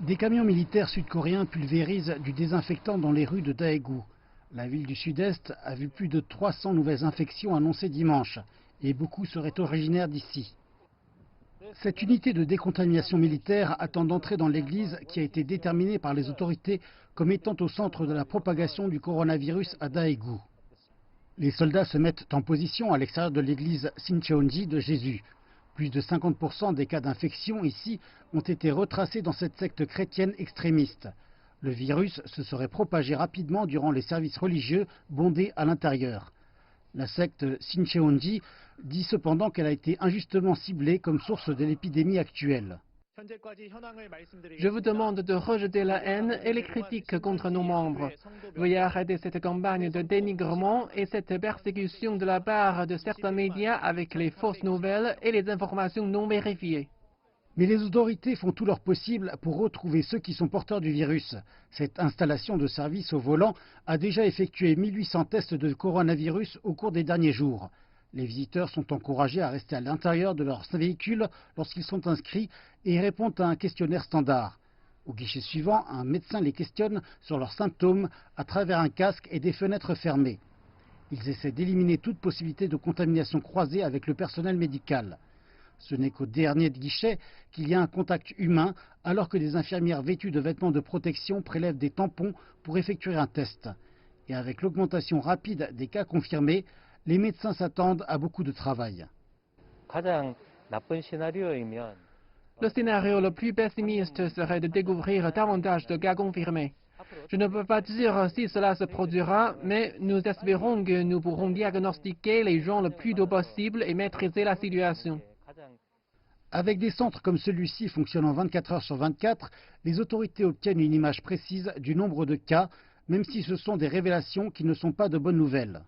Des camions militaires sud-coréens pulvérisent du désinfectant dans les rues de Daegu. La ville du sud-est a vu plus de 300 nouvelles infections annoncées dimanche, et beaucoup seraient originaires d'ici. Cette unité de décontamination militaire attend d'entrer dans l'église qui a été déterminée par les autorités comme étant au centre de la propagation du coronavirus à Daegu. Les soldats se mettent en position à l'extérieur de l'église Sincheonji de Jésus. Plus de 50% des cas d'infection ici ont été retracés dans cette secte chrétienne extrémiste. Le virus se serait propagé rapidement durant les services religieux bondés à l'intérieur. La secte Sincheonji dit cependant qu'elle a été injustement ciblée comme source de l'épidémie actuelle. Je vous demande de rejeter la haine et les critiques contre nos membres. Veuillez arrêter cette campagne de dénigrement et cette persécution de la part de certains médias avec les fausses nouvelles et les informations non vérifiées. Mais les autorités font tout leur possible pour retrouver ceux qui sont porteurs du virus. Cette installation de service au volant a déjà effectué 1800 tests de coronavirus au cours des derniers jours. Les visiteurs sont encouragés à rester à l'intérieur de leur véhicule lorsqu'ils sont inscrits et répondent à un questionnaire standard. Au guichet suivant, un médecin les questionne sur leurs symptômes à travers un casque et des fenêtres fermées. Ils essaient d'éliminer toute possibilité de contamination croisée avec le personnel médical. Ce n'est qu'au dernier guichet qu'il y a un contact humain alors que des infirmières vêtues de vêtements de protection prélèvent des tampons pour effectuer un test. Et avec l'augmentation rapide des cas confirmés, les médecins s'attendent à beaucoup de travail. Le scénario le plus pessimiste serait de découvrir davantage de cas confirmés. Je ne peux pas dire si cela se produira, mais nous espérons que nous pourrons diagnostiquer les gens le plus tôt possible et maîtriser la situation. Avec des centres comme celui-ci fonctionnant 24 heures sur 24, les autorités obtiennent une image précise du nombre de cas, même si ce sont des révélations qui ne sont pas de bonnes nouvelles.